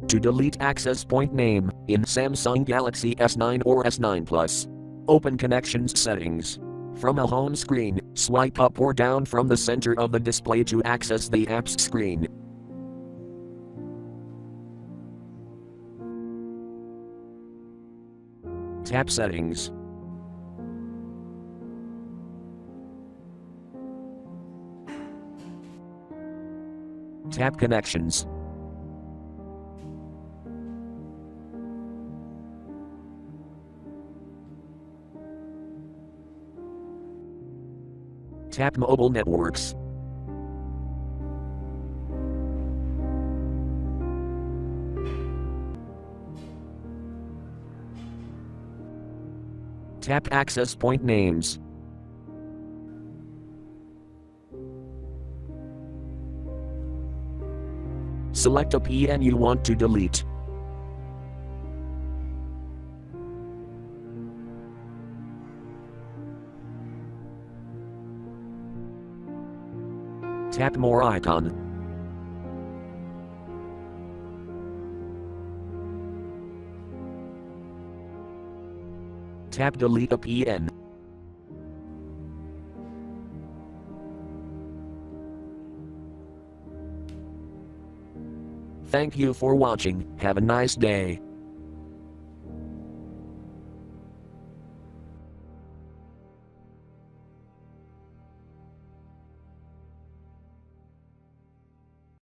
To delete access point name in Samsung Galaxy S9 or S9 Plus. Open Connections Settings. From a home screen, swipe up or down from the center of the display to access the apps screen. Tap Settings. Tap Connections. Tap Mobile Networks. Tap Access Point Names. Select a PN you want to delete. Tap More icon. Tap Delete a PN. Thank you for watching. Have a nice day.